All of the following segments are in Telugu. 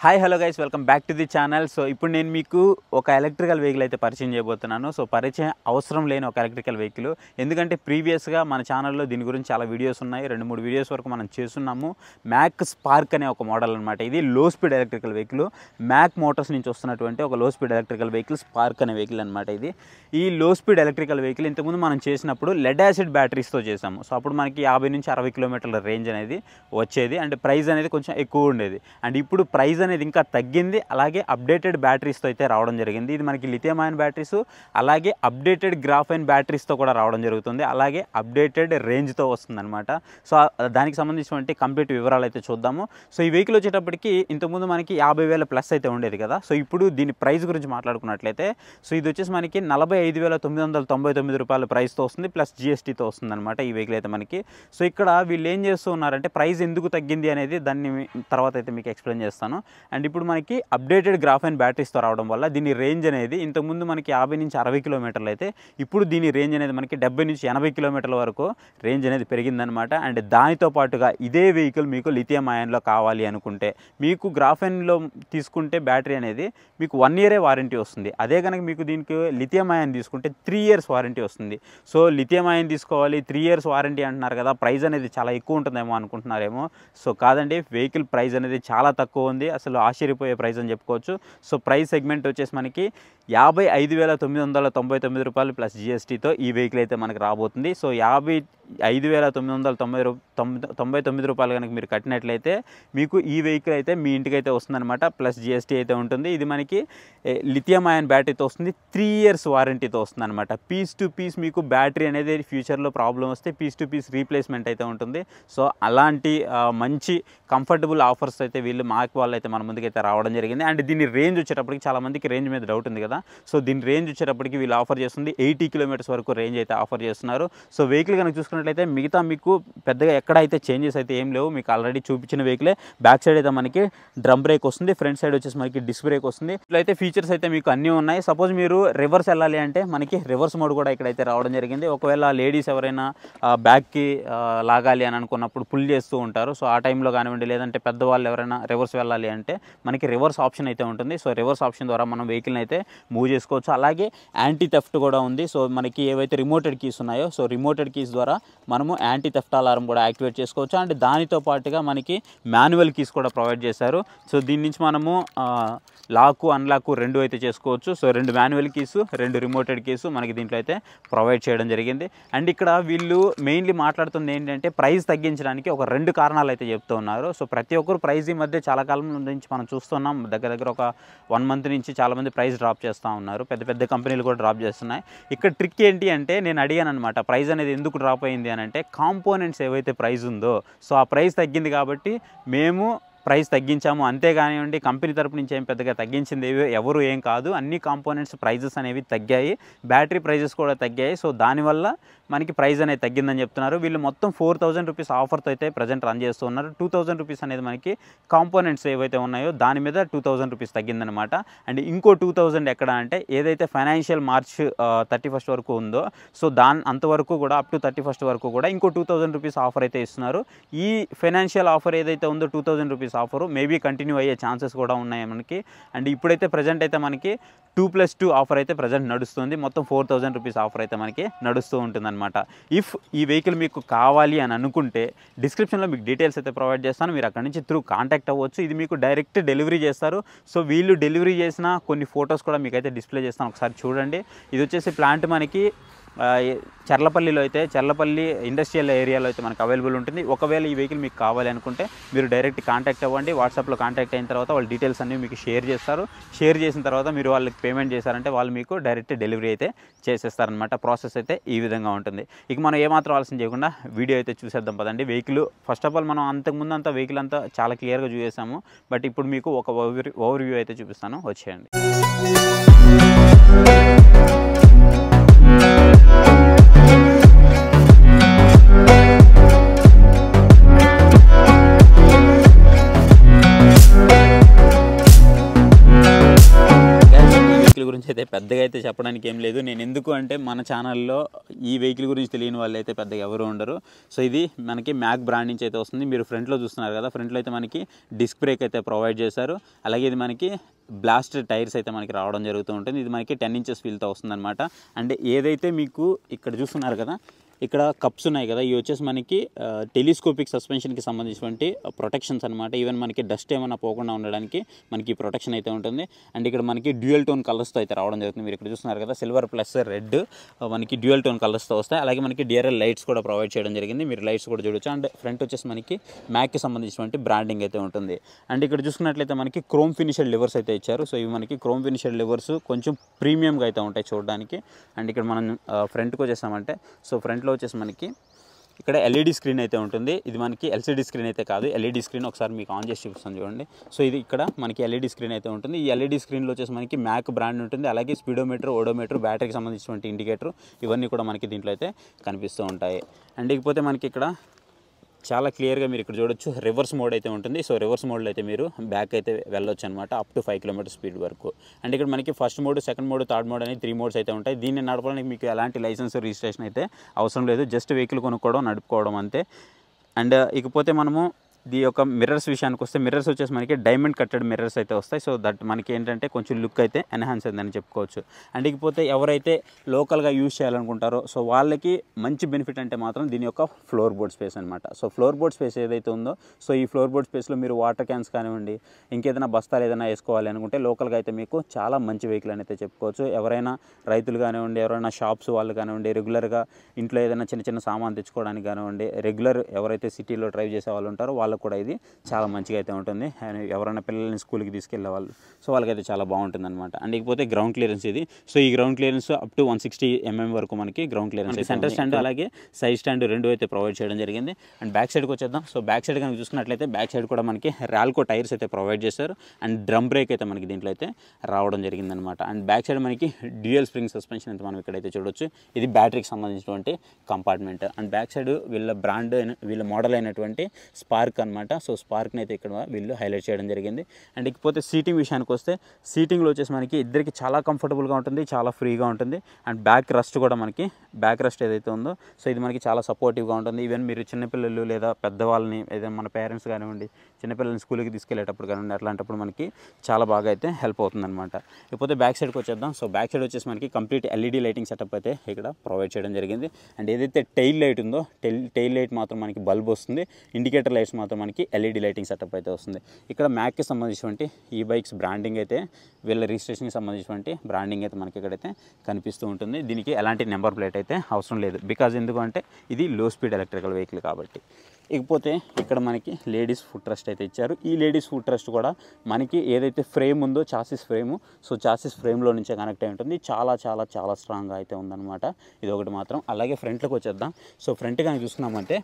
Hi hello guys, welcome back to the channel. So ఇప్పుడు నేను మీకు ఒక ఎలక్ట్రికల్ వెహికల్ అయితే పరిచయం చేయబోతున్నాను. సో పరిచయం అవసరం లేని ఒక ఎలక్ట్రికల్ వెహికల్, ఎందుకంటే ప్రీవియస్గా మన ఛానల్లో దీని గురించి చాలా వీడియోస్ ఉన్నాయి. 2-3 వీడియోస్ వరకు మనం చేస్తున్నాము. మ్యాక్ స్పార్క్ అనే ఒక మోడల్ అనమాట. ఇది low speed electrical vehicle. Mac Motors నుంచి వస్తున్నటువంటి ఒక low speed electrical vehicle Spark అనే వెహికల్ అనమాట. ఇది ఈ లో స్పీడ్ ఎలక్ట్రికల్ వెహికల్ ఇంతకుముందు మనం చేసినప్పుడు లెడ్ యాసిడ్ బ్యాటరీస్తో చేసాము. సో అప్పుడు మనకి 50 నుంచి 60 కిలోమీటర్ల రేంజ్ అనేది వచ్చేది, అంటే ప్రైస్ అనేది కొంచెం ఎక్కువ ఉండేది. అండ్ ఇప్పుడు ప్రైస్ అనేది ఇంకా తగ్గింది. అలాగే అప్డేటెడ్ బ్యాటరీస్తో అయితే రావడం జరిగింది. ఇది మనకి లిథియం అయాన్ బ్యాటరీస్, అలాగే అప్డేటెడ్ గ్రాఫైన్ బ్యాటరీస్తో కూడా రావడం జరుగుతుంది. అలాగే అప్డేటెడ్ రేంజ్తో వస్తుంది అనమాట. సో దానికి సంబంధించినటువంటి కంప్లీట్ వివరాలు అయితే చూద్దాము. సో ఈ వెహికల్ వచ్చేటప్పటికి ఇంతకుముందు మనకి 50,000 ప్లస్ అయితే ఉండేది కదా. సో ఇప్పుడు దీని ప్రైస్ గురించి మాట్లాడుకున్నట్లయితే, సో ఇది వచ్చేసి మనకి 45,999 రూపాయల ప్రైస్తో వస్తుంది, ప్లస్ జిఎస్టీతో వస్తుంది అనమాట ఈ వెహికల్ అయితే మనకి. సో ఇక్కడ వీళ్ళు ఏం చేస్తూ ఉన్నారంటే, ప్రైస్ ఎందుకు తగ్గింది అనేది దాన్ని తర్వాత అయితే మీకు ఎక్స్ప్లెయిన్ చేస్తాను. అండ్ ఇప్పుడు మనకి అప్డేటెడ్ గ్రాఫైన్ బ్యాటరీస్తో రావడం వల్ల దీని రేంజ్ అనేది ఇంతకుముందు మనకి 50 నుంచి 60 కిలోమీటర్లు అయితే ఇప్పుడు దీని రేంజ్ అనేది మనకి 70 నుంచి 80 కిలోమీటర్ల వరకు రేంజ్ అనేది పెరిగిందనమాట. అండ్ దానితో పాటుగా ఇదే వెహికల్ మీకు లిథియం అయాన్లో కావాలి అనుకుంటే, మీకు గ్రాఫైన్లో తీసుకుంటే బ్యాటరీ అనేది మీకు 1 ఇయరే వారంటీ వస్తుంది. అదే కనుక మీకు దీనికి లిథియం అయాన్ తీసుకుంటే 3 ఇయర్స్ వారంటీ వస్తుంది. సో లిథియం అయాన్ తీసుకోవాలి, 3 ఇయర్స్ వారంటీ అంటున్నారు కదా, ప్రైస్ అనేది చాలా ఎక్కువ ఉంటుందేమో అనుకుంటున్నారేమో. సో కాదండి, వెహికల్ ప్రైస్ అనేది చాలా తక్కువ ఉంది, అసలు ఆశ్చర్యపోయే ప్రైస్ అని చెప్పుకోవచ్చు. సో ప్రైస్ సెగ్మెంట్ వచ్చేసి మనకి 55,999 రూపాయలు ప్లస్ జిఎస్టీతో ఈ వెహికల్ అయితే మనకి రాబోతుంది. సో 55,999 రూపాయలు కనుక మీరు కట్టినట్లయితే మీకు ఈ వెహికల్ అయితే మీ ఇంటికి అయితే వస్తుందన్నమాట, ప్లస్ జిఎస్టీ అయితే ఉంటుంది. ఇది మనకి లిథియం అయాన్ బ్యాటరీతో వస్తుంది, 3 ఇయర్స్ వారంటీతో వస్తుంది అనమాట. పీస్ టు పీస్ మీకు బ్యాటరీ అనేది ఫ్యూచర్లో ప్రాబ్లం వస్తే పీస్ టు పీస్ రీప్లేస్మెంట్ అయితే ఉంటుంది. సో అలాంటి మంచి కంఫర్టబుల్ ఆఫర్స్ అయితే వీళ్ళు మాకు వాళ్ళు అయితే మన ముందుకైతే రావడం జరిగింది. అండ్ దీని రేంజ్ వచ్చేటప్పటికి చాలామందికి రేంజ్ మీద డౌట్ ఉంది కదా. సో దీని రేంజ్ వచ్చేటప్పటికి వీళ్ళు ఆఫర్ చేస్తుంది 80 కిలోమీటర్స్ వరకు రేంజ్ అయితే ఆఫర్ చేస్తున్నారు. సో వెహికల్ కనుక చూసుకున్నట్లయితే మిగతా మీకు పెద్దగా ఎక్కడైతే చేంజెస్ అయితే ఏం లేవు. మీకు ఆల్రెడీ చూపించిన వెహికలే. బ్యాక్ సైడ్ అయితే మనకి డ్రమ్ బ్రేక్ వస్తుంది, ఫ్రంట్ సైడ్ వచ్చేసి మనకి డిస్క్ బ్రేక్ వస్తుంది. ఇట్లయితే ఫీచర్స్ అయితే మీకు అన్నీ ఉన్నాయి. సపోజ్ మీరు రివర్స్ వెళ్ళాలి అంటే మనకి రివర్స్ మోడ్ కూడా ఇక్కడైతే రావడం జరిగింది. ఒకవేళ లేడీస్ ఎవరైనా బ్యాక్కి లాగాలి అని అనుకున్నప్పుడు పుల్ చేస్తూ ఉంటారు. సో ఆ టైంలో కానివ్వండి, లేదంటే పెద్దవాళ్ళు ఎవరైనా రివర్స్ వెళ్ళాలి అంటే మనకి రివర్స్ ఆప్షన్ అయితే ఉంటుంది. సో రివర్స్ ఆప్షన్ ద్వారా మనం వెహికల్ని అయితే మూవ్ చేసుకోవచ్చు. అలాగే యాంటీ థెఫ్ట్ కూడా ఉంది. సో మనకి ఏవైతే రిమోటెడ్ కీస్ ఉన్నాయో, సో రిమోటెడ్ కీస్ ద్వారా మనము యాంటీ థెఫ్ట్ అలారం కూడా యాక్టివేట్ చేసుకోవచ్చు. అండ్ దానితో పాటుగా మనకి మాన్యువల్ కీస్ కూడా ప్రొవైడ్ చేశారు. సో దీని నుంచి మనము లాకు అన్లాకు 2 అయితే చేసుకోవచ్చు. సో 2 మాన్యువల్ కీసు, 2 రిమోటెడ్ కీసు మనకి దీంట్లో అయితే ప్రొవైడ్ చేయడం జరిగింది. అండ్ ఇక్కడ వీళ్ళు మెయిన్లీ మాట్లాడుతుంది ఏంటంటే, ప్రైస్ తగ్గించడానికి ఒక 2 కారణాలు అయితే చెప్తూ ఉన్నారు. సో ప్రతి ఒక్కరు ప్రైస్ ఈ మధ్య చాలా కాలం నుంచి మనం చూస్తున్నాం, దగ్గర ఒక 1 మంత్ నుంచి చాలామంది ప్రైస్ డ్రాప్ చేస్తూ ఉన్నారు. పెద్ద కంపెనీలు కూడా డ్రాప్ చేస్తున్నాయి. ఇక్కడ ట్రిక్ ఏంటి అంటే, నేను అడిగాను అనమాట, ప్రైస్ అనేది ఎందుకు డ్రాప్ అయింది అని అంటే, కాంపోనెంట్స్ ఏవైతే ప్రైస్ ఉందో, సో ఆ ప్రైస్ తగ్గింది కాబట్టి మేము ప్రైస్ తగ్గించాము, అంతేగానివ్వండి కంపెనీ తరపు నుంచి ఏం పెద్దగా తగ్గించింది ఎవరు ఏం కాదు. అన్ని కాంపోనెంట్స్ ప్రైజెస్ అనేవి తగ్గాయి, బ్యాటరీ ప్రైజెస్ కూడా తగ్గాయి. సో దానివల్ల మనకి ప్రైస్ అనేది తగ్గిందని చెప్తున్నారు. వీళ్ళు మొత్తం 4,000 రూపీస్ ఆఫర్తో అయితే ప్రజెంట్ రన్ చేస్తున్నారు. 2,000 రూపీస్ అనేది మనకి కాంపోనెంట్స్ ఏవైతే ఉన్నాయో దాని మీద 2,000 రూపీస్ తగ్గిందనమాట. అండ్ ఇంకో 2,000 ఎక్కడ అంటే, ఏదైతే ఫైనాన్షియల్ మార్చ్ 31 వరకు ఉందో, సో అంతవరకు కూడా అప్ టు 31 వరకు కూడా ఇంకో 2,000 రూపీస్ ఆఫర్ అయితే ఇస్తున్నారు. ఈ ఫైనాన్షియల్ ఆఫర్ ఏదైతే ఉందో 2,000 రూపీస్ ఆఫర్ మేబీ కంటిన్యూ అయ్యే ఛాన్సెస్ కూడా ఉన్నాయి మనకి. అండ్ ఇప్పుడైతే ప్రజెంట్ అయితే మనకి 2+2 ఆఫర్ అయితే ప్రజెంట్ నడుస్తుంది. మొత్తం 4,000 రూపీస్ ఆఫర్ అయితే మనకి నడుస్తూ ఉంటుందన్నమాట. ఇఫ్ ఈ వెహికల్ మీకు కావాలి అని అనుకుంటే డిస్క్రిప్షన్లో మీకు డీటెయిల్స్ అయితే ప్రొవైడ్ చేస్తాను, మీరు అక్కడి నుంచి త్రూ కాంటాక్ట్ అవ్వచ్చు. ఇది మీకు డైరెక్ట్ డెలివరీ చేస్తారు. సో వీళ్ళు డెలివరీ చేసిన కొన్ని ఫొటోస్ కూడా మీకైతే డిస్ప్లే చేస్తాను, ఒకసారి చూడండి. ఇది వచ్చేసి ప్లాంట్ మనకి చర్లపల్లిలో అయితే, చర్లపల్లి ఇండస్ట్రియల్ ఏరియాలో అయితే మనకు అవైలబుల్ ఉంటుంది. ఒకవేళ ఈ వెహికల్ మీకు కావాలి అనుకుంటే మీరు డైరెక్ట్ కాంటాక్ట్ అవ్వండి. వాట్సాప్లో కాంటాక్ట్ అయిన తర్వాత వాళ్ళ డీటెయిల్స్ అన్నీ మీకు షేర్ చేస్తారు. షేర్ చేసిన తర్వాత మీరు వాళ్ళకి పేమెంట్ చేశారంటే వాళ్ళు మీకు డైరెక్ట్ డెలివరీ అయితే చేసేస్తారనమాట. ప్రాసెస్ అయితే ఈ విధంగా ఉంటుంది. ఇక మనం ఏమాత్రం ఆలస్యం చేయకుండా వీడియో అయితే చూసేద్దాం పదండి. వెహికల్ ఫస్ట్ ఆఫ్ ఆల్ మనం అంతకుముందు అంతా వెహికల్ అంతా చాలా క్లియర్గా చూసేసాము, బట్ ఇప్పుడు మీకు ఒక ఓవర్వ్యూ అయితే చూపిస్తాను, వచ్చేయండి. గురించి అయితే పెద్దగా అయితే చెప్పడానికి ఏం లేదు. నేను ఎందుకు అంటే మన ఛానల్లో ఈ వెహికల్ గురించి తెలియని వాళ్ళు అయితే పెద్దగా ఎవరు ఉండరు. సో ఇది మనకి మ్యాక్ బ్రాండ్ నుంచి అయితే వస్తుంది. మీరు ఫ్రంట్లో చూస్తున్నారు కదా, ఫ్రంట్లో అయితే మనకి డిస్క్ బ్రేక్ అయితే ప్రొవైడ్ చేశారు. అలాగే ఇది మనకి బ్లాస్ట్ టైర్స్ అయితే మనకి రావడం జరుగుతూ ఉంటుంది. ఇది మనకి 10 ఇంచెస్ వీల్తో వస్తుందన్నమాట. అంటే ఏదైతే మీకు ఇక్కడ చూస్తున్నారు కదా, ఇక్కడ కప్స్ ఉన్నాయి కదా, ఇవి వచ్చేసి మనకి టెలిస్కోపిక్ సస్పెన్షన్కి సంబంధించినటువంటి ప్రొటెక్షన్స్ అనమాట. ఈవెన్ మనకి డస్ట్ ఏమైనా పోకుండా ఉండడానికి మనకి ప్రొటెక్షన్ అయితే ఉంటుంది. అండ్ ఇక్కడ మనకి డ్యూయల్ టోన్ కలర్స్తో అయితే రావడం జరుగుతుంది. మీరు ఇక్కడ చూస్తున్నారు కదా, సిల్వర్ ప్లస్ రెడ్ మనకి డ్యూయల్ టోన్ కలర్స్తో వస్తాయి. అలాగే మనకి డిఆర్ఎల్ లైట్స్ కూడా ప్రొవైడ్ చేయడం జరిగింది. మీరు లైట్స్ కూడా చూడొచ్చు. అండ్ ఫ్రంట్ వచ్చేసి మనకి మ్యాక్కి సంబంధించినటువంటి బ్రాండింగ్ అయితే ఉంటుంది. అండ్ ఇక్కడ చూసుకున్నట్లయితే మనకి క్రోమ్ ఫినిషెడ్ లివర్స్ అయితే ఇచ్చారు. సో ఇవి మనకి క్రోమ్ ఫినిషెడ్ లివర్స్ కొంచెం ప్రీమియంగా అయితే ఉంటాయి చూడడానికి. అండ్ ఇక్కడ మనం ఫ్రంట్కి వచ్చేసామంటే, సో ఫ్రంట్లో వచ్చేసి మనకి ఇక్కడ ఎల్ఈడి స్క్రీన్ అయితే ఉంటుంది. ఇది మనకి ఎల్సిడి స్క్రీన్ అయితే కాదు, ఎల్ఈడి స్క్రీన్. ఒకసారి మీకు ఆన్ చేసి చూపిస్తాను చూడండి. సో ఇది ఇక్కడ మనకి ఎల్ఈడి స్క్రీన్ అయితే ఉంటుంది. ఈ ఎల్ఈడి స్క్రీన్లో వచ్చేసి మనకి మ్యాక్ బ్రాండ్ ఉంటుంది. అలాగే స్పీడోమీటర్, ఓడోమీటర్, బ్యాటరీకి సంబంధించినటువంటి ఇండికేటర్ ఇవన్నీ కూడా మనకి దీంట్లో అయితే కనిపిస్తూ ఉంటాయి. అండ్ ఇకపోతే మనకి ఇక్కడ చాలా క్లియర్గా మీరు ఇక్కడ చూడొచ్చు, రివర్స్ మోడ్ అయితే ఉంటుంది. సో రివర్స్ మోడ్లో అయితే మీరు బ్యాక్ అయితే వెళ్ళొచ్చు అనమాట, అప్ టు 5 km స్పీడ్ వరకు. అండ్ ఇక్కడ మనకి first mode, second mode, third mode అని 3 మోడ్స్ అయితే ఉంటాయి. దీన్ని నడపడానికి మీకు ఎలాంటి లైసెన్స్, రిజిస్ట్రేషన్ అయితే అవసరం లేదు. జస్ట్ వెహికల్ కొనుక్కోవడం, నడుపుకోవడం అంతే. అండ్ ఇకపోతే మనము ఈ యొక్క మిర్రర్స్ విషయానికి వస్తే, మిర్రర్స్ వచ్చేసి మనకి డైమండ్ కట్టెడ్ మిర్రర్స్ అయితే వస్తాయి. సో దట్ మనకి ఏంటంటే కొంచెం లుక్ అయితే ఎన్హాన్స్ అయిందని చెప్పుకోవచ్చు. అండ్ ఇకపోతే ఎవరైతే లోకల్గా యూజ్ చేయాలనుకుంటారో సో వాళ్ళకి మంచి బెనిఫిట్ అంటే మాత్రం దీని యొక్క ఫ్లోర్ బోర్డ్ స్పేస్ అనమాట. సో ఫ్లోర్ బోర్డ్ స్పేస్ ఏదైతే ఉందో, సో ఈ ఫ్లోర్ బోర్డ్ స్పేస్లో మీరు వాటర్ క్యాన్స్ కానివ్వండి, ఇంకేదైనా బస్తాలు ఏదైనా వేసుకోవాలి అనుకుంటే లోకల్గా అయితే మీకు చాలా మంచి వెహికల్ అని అయితే చెప్పుకోవచ్చు. ఎవరైనా రైతులు కానివ్వండి, ఎవరైనా షాప్స్ వాళ్ళు కానివ్వండి, రెగ్యులర్గా ఇంట్లో ఏదైనా చిన్న చిన్న సామాన్ తెచ్చుకోవడానికి కానివ్వండి, రెగ్యులర్ ఎవరైతే సిటీలో డ్రైవ్ చేసే వాళ్ళు ఉంటారో వాళ్ళకు కూడా ఇది చాలా మంచిగా అయితే ఉంటుంది. ఎవరైనా పిల్లల్ని స్కూల్కి తీసుకెళ్లే వాళ్ళు, సో వాళ్ళకైతే చాలా బాగుంటుంది అనమాట. అండ్ ఇకపోతే గ్రౌండ్ క్లియరెన్స్ ఇది. సో ఈ ground clearance up to 160 mm వరకు మనకి గ్రౌండ్ క్లియరెన్స్, సెంటర్ స్టాండ్ అలాగే సైడ్ స్టాండ్ రెండు అయితే ప్రొవైడ్ చేయడం జరిగింది. అండ్ బ్యాక్ సైడ్కి వచ్చేద్దాం. సో బ్యాక్ సైడ్ కనుక చూసుకున్నట్లయితే బ్యాక్ సైడ్ కూడా మనకి రాల్కో టైర్స్ అయితే ప్రొవైడ్ చేశారు. అండ్ డ్రమ్ బ్రేక్ అయితే మనకి దీంట్లో అయితే రావడం జరిగిందనమాట. అండ్ బ్యాక్ సైడ్ మనకి డ్యూయల్ స్ప్రింగ్ సస్పెన్షన్ అయితే మనం ఇక్కడైతే చూడొచ్చు. ఇది బ్యాటరీకి సంబంధించినటువంటి కంపార్ట్మెంట్. అండ్ బ్యాక్ సైడ్ వీళ్ళ బ్రాండ్, వీళ్ళ మోడల్ అయినటువంటి స్పార్క్ అనమాట. సో స్పార్క్ని అయితే ఇక్కడ వీళ్ళు హైలైట్ చేయడం జరిగింది. అండ్ ఇకపోతే సీటింగ్ విషయానికి వస్తే, సీటింగ్లో వచ్చేసి మనకి ఇద్దరికి చాలా కంఫర్టబుల్గా ఉంటుంది, చాలా ఫ్రీగా ఉంటుంది. అండ్ బ్యాక్ రెస్ట్ కూడా మనకి, బ్యాక్ రెస్ట్ ఏదైతే ఉందో సో ఇది మనకి చాలా సపోర్టివ్గా ఉంటుంది. ఈవెన్ మీరు చిన్నపిల్లలు లేదా పెద్దవాళ్ళని, ఏదైనా మన పేరెంట్స్ కానివ్వండి, చిన్నపిల్లల్ని స్కూల్కి తీసుకెళ్ళేటప్పుడు కానివ్వండి, అట్లాంటప్పుడు మనకి చాలా బాగా అయితే హెల్ప్ అవుతుంది అనమాట. ఇకపోతే బ్యాక్ సైడ్కి వచ్చేద్దాం. సో బ్యాక్ సైడ్ వచ్చేసి మనకి కంప్లీట్ ఎల్ఈడి లైటింగ్ సెటప్ అయితే ఇక్కడ ప్రొవైడ్ చేయడం జరిగింది. అండ్ ఏదైతే టైల్ లైట్ ఉందో, టైల్ లైట్ మాత్రం మనకి బల్బ్ వస్తుంది. ఇండికేటర్ లైట్స్ మాత్రం మనకి ఎల్ఈడి లైటింగ్ సెటప్ అయితే వస్తుంది. ఇక్కడ మ్యాక్కి సంబంధించినటువంటి ఈ బైక్స్ బ్రాండింగ్ అయితే, వీళ్ళ రిజిస్ట్రేషన్కి సంబంధించినటువంటి బ్రాండింగ్ అయితే మనకి ఇక్కడైతే కనిపిస్తూ ఉంటుంది. దీనికి ఎలాంటి నెంబర్ ప్లేట్ అయితే అవసరం లేదు, బికాజ్ ఎందుకంటే ఇది లో స్పీడ్ ఎలక్ట్రికల్ వెహికల్ కాబట్టి. ఇకపోతే ఇక్కడ మనకి లేడీస్ ఫుట్ రెస్ట్ అయితే ఇచ్చారు. ఈ లేడీస్ ఫుట్ రెస్ట్ కూడా మనకి ఏదైతే ఫ్రేమ్ ఉందో, చాసిస్ ఫ్రేము, సో చాసిస్ ఫ్రేమ్లో నుంచే కనెక్ట్ అయి ఉంటుంది. చాలా చాలా చాలా స్ట్రాంగ్గా అయితే ఉందన్నమాట. ఇది ఒకటి మాత్రం. అలాగే ఫ్రంట్లోకి వచ్చేద్దాం. సో ఫ్రంట్ కానీ చూసుకున్నామంటే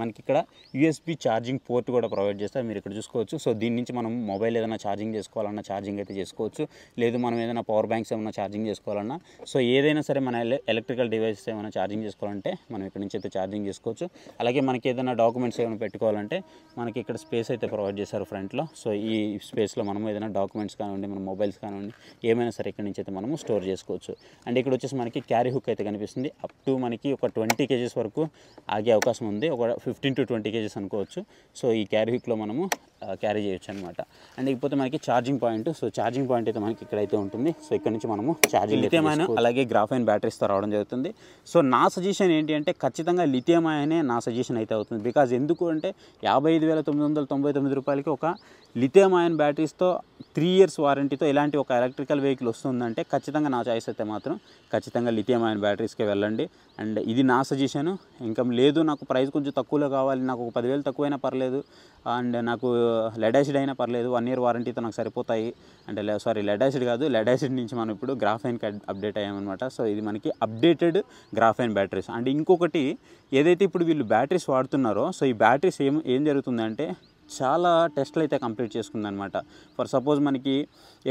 మనకి ఇక్కడ యూఎస్బీ ఛార్జింగ్ పోర్ట్ కూడా ప్రొవైడ్ చేస్తారు. మీరు ఇక్కడ చూసుకోవచ్చు. సో దీని నుంచి మనం మొబైల్ ఏదైనా ఛార్జింగ్ చేసుకోవాలన్నా ఛార్జింగ్ అయితే చేసుకోవచ్చు. లేదు మనం ఏదైనా పవర్ బ్యాంక్స్ ఏమైనా ఛార్జింగ్ చేసుకోవాలన్నా, సో ఏదైనా సరే మన ఎలక్ట్రికల్ డివైసెస్ ఏమైనా ఛార్జింగ్ చేసుకోవాలంటే మనం ఇక్కడ నుంచి అయితే ఛార్జింగ్ చేసుకోవచ్చు. అలాగే మనకి ఏదైనా డాక్యుమెంట్స్ ఏమైనా పెట్టుకోవాలంటే మనకి ఇక్కడ స్పేస్ అయితే ప్రొవైడ్ చేశారు ఫ్రంట్లో. సో ఈ స్పేస్లో మనం ఏదైనా డాక్యుమెంట్స్ కానివ్వండి, మన మొబైల్స్ కానివ్వండి, ఏమైనా సరే ఇక్కడ నుంచి అయితే మనము స్టోర్ చేసుకోవచ్చు. అండ్ ఇక్కడ వచ్చేసి మనకి క్యారీ హుక్ అయితే కనిపిస్తుంది. అప్ టు మనకి ఒక 20 kgs వరకు ఆగే అవకాశం ఉంది. ఒక 15 to 20 kgs అనుకోవచ్చు. సో ఈ క్యారీ హుక్లో మనము క్యారీ చేయొచ్చు అనమాట. అండ్ ఇకపోతే మనకి charging point, so charging point అయితే మనకి ఇక్కడైతే ఉంటుంది. సో ఇక్కడ నుంచి మనము ఛార్జింగ్ లిథియం అయాన్ అలాగే గ్రాఫైన్ బ్యాటరీస్తో రావడం జరుగుతుంది. సో నా సజెషన్ ఏంటి అంటే ఖచ్చితంగా లిథియం అయానే నా సజెషన్ అయితే అవుతుంది. బికాజ్ ఎందుకు అంటే 55,999 రూపాయలకి ఒక లిథియం అయాన్ బ్యాటరీస్తో 3 years వారంటీతో ఇలాంటి ఒక ఎలక్ట్రికల్ వెహికల్ వస్తుందంటే ఖచ్చితంగా నా చాయిస్ అయితే మాత్రం ఖచ్చితంగా లిథియం అయాన్ బ్యాటరీస్కే వెళ్ళండి. అండ్ ఇది నా సజెషను. ఇంకా లేదు నాకు ప్రైస్ కొంచెం తక్కువలో కావాలి, నాకు ఒక 10,000 తక్కువైనా పర్లేదు, అండ్ నాకు లెడ్ యాసిడ్ అయినా పర్లేదు, 1 year వారంటీతో నాకు సరిపోతాయి అంటే, సారీ లెడ్ యాసిడ్ కాదు, లెడ్ యాసిడ్ నుంచి మనం ఇప్పుడు గ్రాఫైన్కి అప్డేట్ అయ్యామన్నమాట. సో ఇది మనకి అప్డేటెడ్ గ్రాఫైన్ బ్యాటరీస్. అండ్ ఇంకొకటి ఏదైతే ఇప్పుడు వీళ్ళు బ్యాటరీస్ వాడుతున్నారో, సో ఈ బ్యాటరీస్ ఏం జరుగుతుందంటే చాలా టెస్ట్లు అయితే కంప్లీట్ చేసుకుందనమాట. ఫర్ సపోజ్ మనకి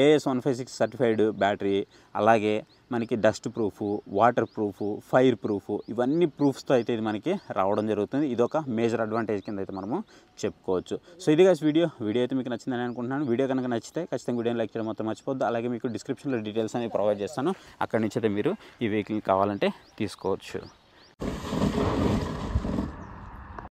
AS 156 సర్టిఫైడ్ బ్యాటరీ, అలాగే మనకి dust proof, water proof, fire proof, ఇవన్నీ ప్రూఫ్స్తో అయితే ఇది మనకి రావడం జరుగుతుంది. ఇది ఒక మేజర్ అడ్వాంటేజ్ కింద అయితే మనము చెప్పుకోవచ్చు. సో ఇది గైస్ వీడియో అయితే మీకు నచ్చిందని అనుకుంటున్నాను. వీడియో కనుక నచ్చితే ఖచ్చితంగా వీడియోని లైక్ చేయడం మొత్తం మర్చిపోద్దు. అలాగే మీకు డిస్క్రిప్షన్లో డీటెయిల్స్ అనేవి ప్రొవైడ్ చేస్తాను, అక్కడి నుంచి అయితే మీరు ఈ వెహికల్ కావాలంటే తీసుకోవచ్చు.